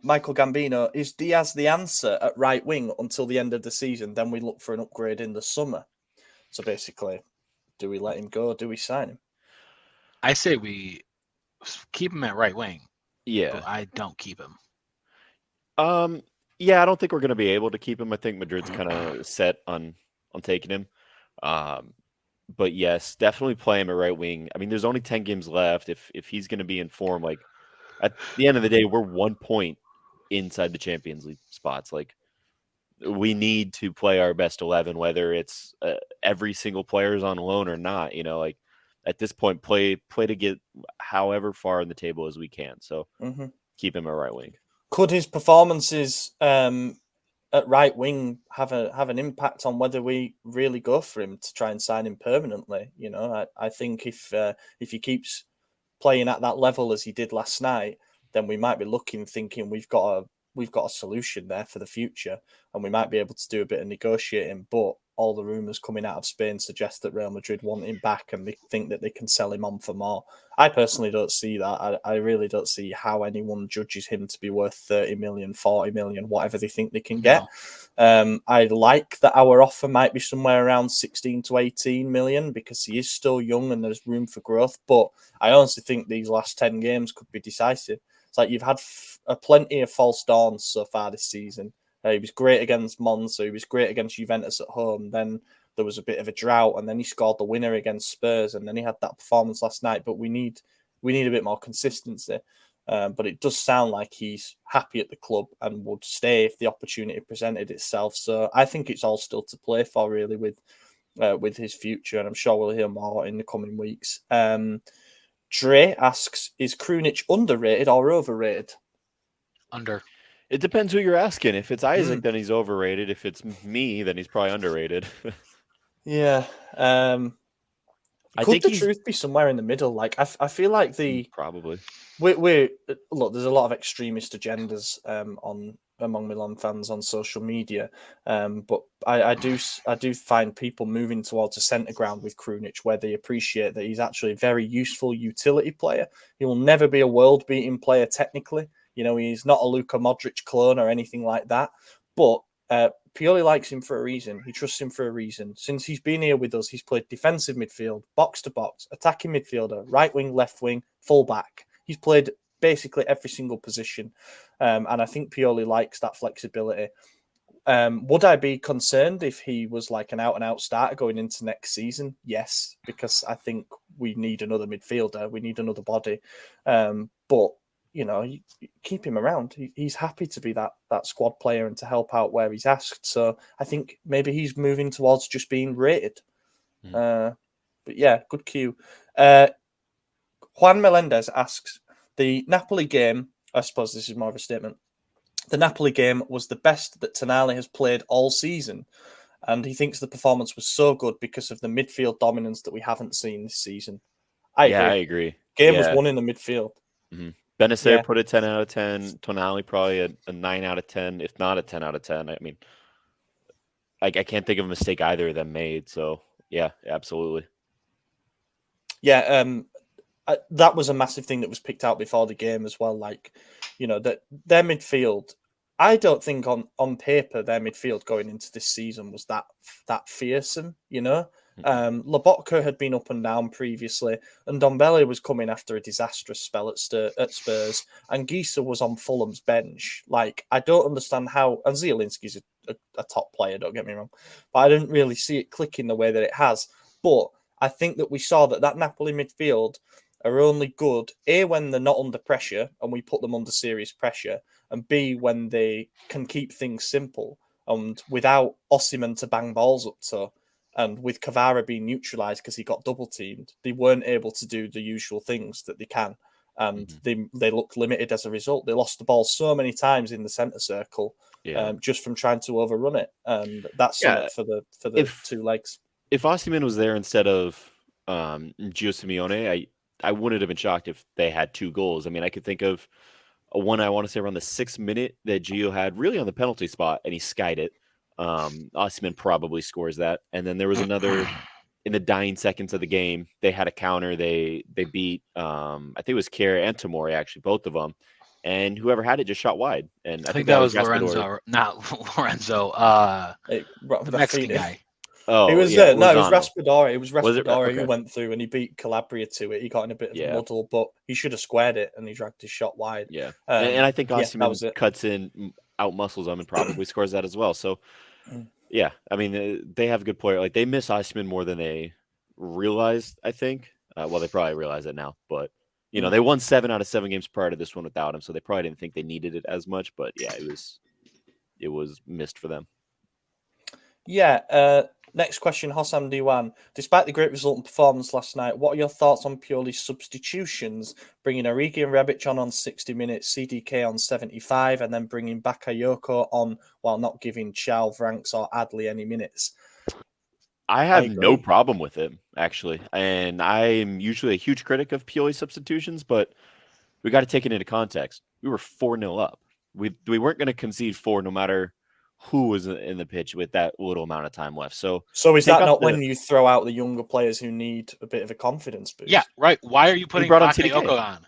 Michael Gambino. Is Diaz the answer at right wing until the end of the season? Then we look for an upgrade in the summer. So basically, do we let him go? Do we sign him? I say we keep him at right wing. Yeah. But I don't keep him. Yeah, I don't think we're going to be able to keep him. I think Madrid's kind of set on taking him. But yes, definitely play him at right wing. I mean, there's only 10 games left. If he's going to be in form, like at the end of the day, we're 1 point inside the Champions League spots. Like we need to play our best 11, whether it's every single player is on loan or not. Like at this point, play to get however far in the table as we can. So keep him at right wing. Could his performances at right wing have an impact on whether we really go for him to try and sign him permanently? I think if he keeps playing at that level as he did last night, then we might be thinking we've got a solution there for the future, and we might be able to do a bit of negotiating. But all the rumours coming out of Spain suggest that Real Madrid want him back and they think that they can sell him on for more. I personally don't see that. I really don't see how anyone judges him to be worth 30 million, 40 million, whatever they think they can get. I like that our offer might be somewhere around 16 to 18 million because he is still young and there's room for growth. But I honestly think these last 10 games could be decisive. It's like you've had plenty of false dawns so far this season. He was great against Monza. He was great against Juventus at home. Then there was a bit of a drought, and then he scored the winner against Spurs, and then he had that performance last night. But we need a bit more consistency. But it does sound like he's happy at the club and would stay if the opportunity presented itself. So I think it's all still to play for, really, with his future, and I'm sure we'll hear more in the coming weeks. Dre asks, is Krunic underrated or overrated? Under. It depends who you're asking. If it's Isaac, then he's overrated. If it's me, then he's probably underrated. Yeah. Could the truth be somewhere in the middle? Like, I feel like probably we look. There's a lot of extremist agendas among Milan fans on social media, but I do find people moving towards a centre ground with Krunic where they appreciate that he's actually a very useful utility player. He will never be a world-beating player technically. You know, he's not a Luka Modric clone or anything like that. But Pioli likes him for a reason. He trusts him for a reason. Since he's been here with us, he's played defensive midfield, box to box, attacking midfielder, right wing, left wing, full back. He's played basically every single position. And I think Pioli likes that flexibility. Would I be concerned if he was like an out-and-out starter going into next season? Yes, because I think we need another midfielder. We need another body. But you know, you keep him around. He's happy to be that squad player and to help out where he's asked. So I think maybe he's moving towards just being rated. But yeah, good cue. Juan Melendez asks, the Napoli game, I suppose this is more of a statement, the Napoli game was the best that Tonali has played all season. And he thinks the performance was so good because of the midfield dominance that we haven't seen this season. I agree. Game was won in the midfield. Mm-hmm. Bennacer put a 10 out of 10. Tonali probably a 9 out of 10, if not a 10 out of 10. I mean, I can't think of a mistake either of them made. So, yeah, absolutely. Yeah, that was a massive thing that was picked out before the game as well. Like, you know, that their midfield, I don't think on paper their midfield going into this season was that fearsome, you know. Lobotka had been up and down previously, and Ndombele was coming after a disastrous spell at Spurs, and Gisa was on Fulham's bench. Like, I don't understand how, and Zielinski's a top player, don't get me wrong, but I didn't really see it clicking the way that it has. But I think that we saw that Napoli midfield are only good, A, when they're not under pressure, and we put them under serious pressure, and B, when they can keep things simple, and without Osimhen to bang balls up to. And with Kvara being neutralised because he got double-teamed, they weren't able to do the usual things that they can. And they looked limited as a result. They lost the ball so many times in the centre circle just from trying to overrun it. And that's something for the two legs. If Osimhen was there instead of Gio Simeone, I wouldn't have been shocked if they had 2 goals. I mean, I could think of one, I want to say around the 6th minute that Gio had really on the penalty spot, and he skied it. Osimhen probably scores that. And then there was another in the dying seconds of the game. They had a counter. They beat, I think it was Kjær and Tomori, actually, both of them. And whoever had it just shot wide. And I think that was Lorenzo, not Lorenzo. The Mexican guy. Oh, it was it was Raspadori. It was Raspadori who went through and he beat Calabria to it. He got in a bit of a muddle, but he should have squared it and he dragged his shot wide. Yeah, and I think Osimhen cuts in, out muscles them, and probably scores that as well. So, yeah, I mean, they have a good player. Like, they miss Osimhen more than they realized, I think. Well, they probably realize it now, but you know, they won 7 out of 7 games prior to this one without him, so they probably didn't think they needed it as much. But yeah, it was missed for them. Yeah. Next question, Hossam Diwan. Despite the great result and performance last night, what are your thoughts on Pioli's substitutions? Bringing Origi and Rebic on 60 minutes, CDK on 75, and then bringing Bakayoko on while not giving Chal, Vranks, or Adley any minutes. I have no problem with him, actually. And I'm usually a huge critic of Pioli substitutions, but we got to take it into context. We were 4-0 up. We weren't going to concede 4 no matter who was in the pitch with that little amount of time left. So is take that off not when you throw out the younger players who need a bit of a confidence boost? Yeah, right. Why are you putting brought on Bakayoko on?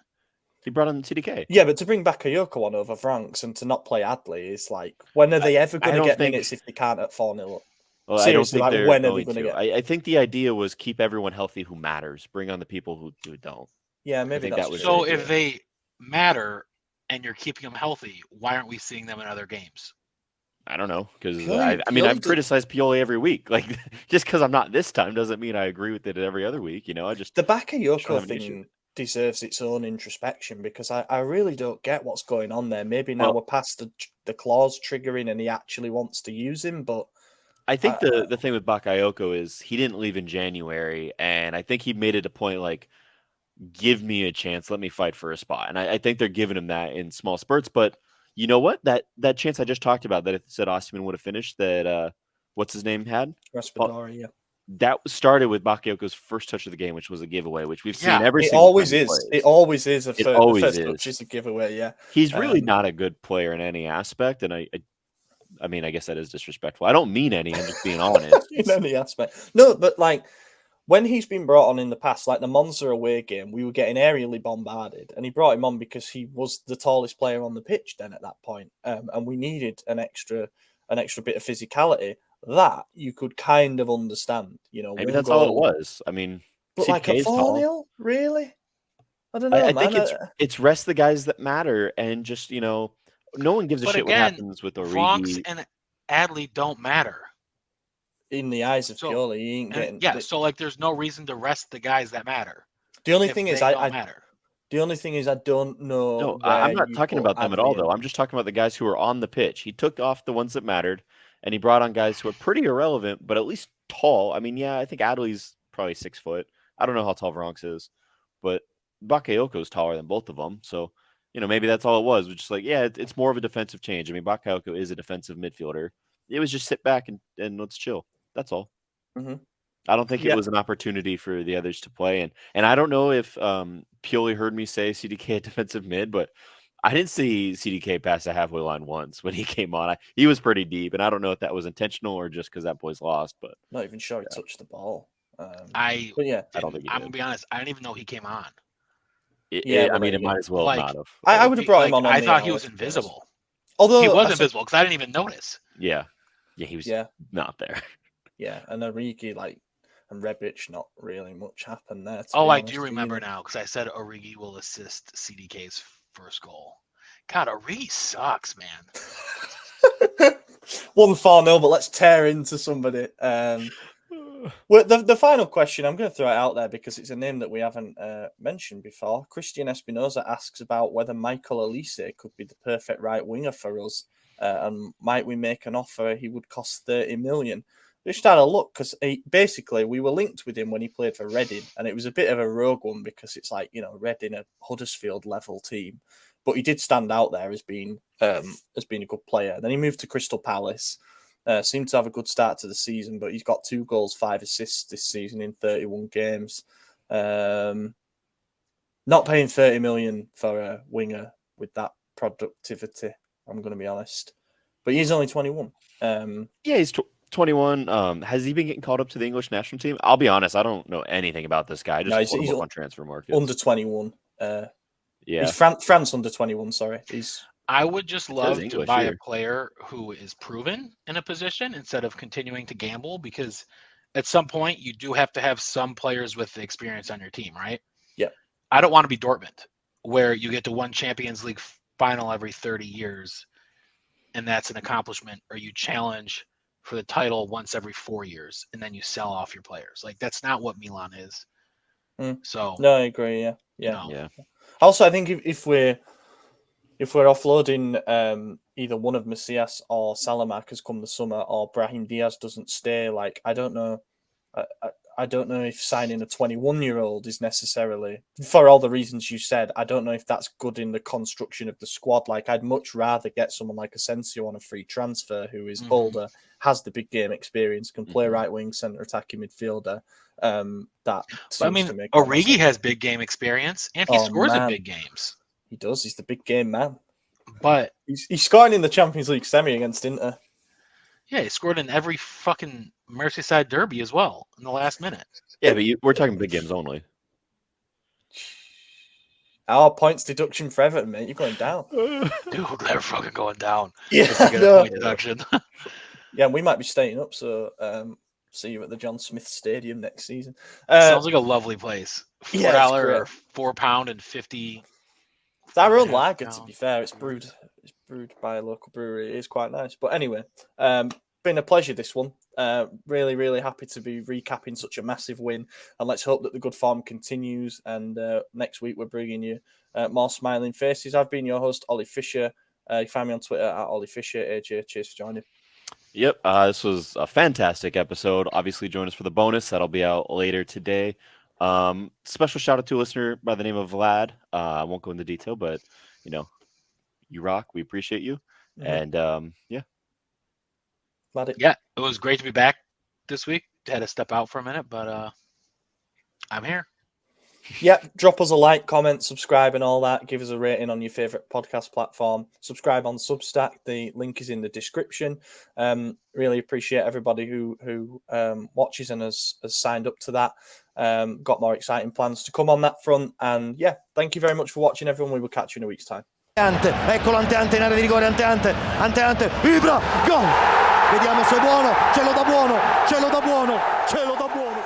He brought on CDK. Yeah, but to bring Bakayoko on over Franks and to not play Adley is like, when are they ever going to get minutes if they can't at 4-0 up? Well, Seriously, I don't think like, they're when going are they to. get? I think the idea was keep everyone healthy who matters. Bring on the people who don't. Yeah, maybe that was so. If they matter and you're keeping them healthy, why aren't we seeing them in other games? I don't know, because I've criticized Pioli every week. Like, just because I'm not this time doesn't mean I agree with it every other week. You know, I just the Bakayoko thing deserves its own introspection, because I really don't get what's going on there. Maybe now we're past the clause triggering and he actually wants to use him, but I think the thing with Bakayoko is he didn't leave in January, and I think he made it a point like, give me a chance, let me fight for a spot, and I think they're giving him that in small spurts. But you know what? That chance I just talked about that if said Osimhen would have finished, that what's his name had? Raspadori, yeah. That started with Bakayoko's first touch of the game, which was a giveaway, which we've seen every it single always time is. It always is. The first is. touch is a giveaway, yeah. He's really not a good player in any aspect, and I mean, I guess that is disrespectful. I don't mean any. I'm just being honest. In any aspect. No, but like when he's been brought on in the past, like the Monza away game, we were getting aerially bombarded, and he brought him on because he was the tallest player on the pitch then at that point, and we needed an extra bit of physicality. That you could kind of understand, you know. Maybe that's all it was. I mean, but like a 4-0, really? I don't know. I think it's rest the guys that matter, and just no one gives a shit what happens with Origi. Franks and Adley don't matter in the eyes of Pioli. He ain't getting. So like, there's no reason to rest the guys that matter. The only thing is, The only thing is, I don't know. No, I'm not talking about them at all, though. I'm just talking about the guys who are on the pitch. He took off the ones that mattered, and he brought on guys who are pretty irrelevant, but at least tall. I mean, yeah, I think Adley's probably 6 foot. I don't know how tall Franks is, but Bakayoko's taller than both of them. So, maybe that's all it was. Which is like, yeah, it's more of a defensive change. I mean, Bakayoko is a defensive midfielder. It was just sit back and let's chill. That's all. Mm-hmm. I don't think it was an opportunity for the others to play. And I don't know if Pioli heard me say CDK at defensive mid, but I didn't see CDK pass the halfway line once when he came on. He was pretty deep, and I don't know if that was intentional or just because that boy's lost. But not even sure he touched the ball. I don't think I'm gonna be honest. I didn't even know he came on. I mean, it might as well not have. I would have brought him on. I thought he was invisible. Although he was invisible because I didn't even notice. Yeah, he was not there. Yeah, and Origi and Rebic, not really much happened there. I do remember now because I said Origi will assist CDK's first goal. God, Origi sucks, man. 1-4-0, but let's tear into somebody. Well, the final question, I'm going to throw it out there because it's a name that we haven't mentioned before. Christian Espinoza asks about whether Michael Elise could be the perfect right winger for us, and might we make an offer he would cost 30 million. Just had a look because basically we were linked with him when he played for Reading, and it was a bit of a rogue one because it's like, Reading, a Huddersfield level team, but he did stand out there as being a good player. Then he moved to Crystal Palace, seemed to have a good start to the season, but he's got 2 goals, 5 assists this season in 31 games. Not paying 30 million for a winger with that productivity, I'm going to be honest, but he's only 21. He's 21. Has he been getting called up to the English national team? I'll be honest, I don't know anything about this guy. He's on transfer market. Under 21. He's France under 21. Sorry, I would just love to buy a player who is proven in a position instead of continuing to gamble, because at some point you do have to have some players with the experience on your team, right? Yeah. I don't want to be Dortmund, where you get to one Champions League final every 30 years, and that's an accomplishment, or you challenge for the title once every 4 years, and then you sell off your players. Like, that's not what Milan is. So no, I agree. Yeah. Also, I think if we're offloading either one of Macias or Salamanca's come the summer, or Brahim Diaz doesn't stay, like, I don't know. I don't know if signing a 21-year-old is necessarily, for all the reasons you said, I don't know if that's good in the construction of the squad. Like, I'd much rather get someone like Asensio on a free transfer who is older, has the big game experience, can play right wing, centre attacking midfielder. Origi has big game experience, and he scores in big games. He does. He's the big game man. But he's scoring in the Champions League semi against Inter. Yeah, he scored in every fucking Merseyside derby as well in the last minute. Yeah, but we're talking big games only. Our points deduction for Everton, mate. You're going down. Dude, they're fucking going down. Yeah, Just to get a point deduction. Yeah, we might be staying up, so see you at the John Smith Stadium next season. Sounds like a lovely place. $4 or £4.50. It's our own lager, to be fair. It's brewed by a local brewery. It is quite nice. But anyway, been a pleasure, this one. Really, really happy to be recapping such a massive win. And let's hope that the good form continues. And next week, we're bringing you more smiling faces. I've been your host, Ollie Fisher. You find me on Twitter at Ollie Fisher. AJ, cheers for joining. Yep, this was a fantastic episode. Obviously, join us for the bonus. That'll be out later today. Special shout out to a listener by the name of Vlad. I won't go into detail, but you rock. We appreciate you. Mm-hmm. And yeah. Yeah, it was great to be back this week. Had to step out for a minute, but I'm here. Yeah, drop us a like, comment, subscribe, and all that. Give us a rating on your favorite podcast platform. Subscribe on Substack. The link is in the description. Really appreciate everybody who watches and has signed up to that. Got more exciting plans to come on that front. And yeah, thank you very much for watching, everyone. We will catch you in a week's time. Eccolo Ante in area di rigore, Ante, Ibra, gol! Vediamo se è buono, ce lo dà buono, ce lo dà buono, ce lo dà buono!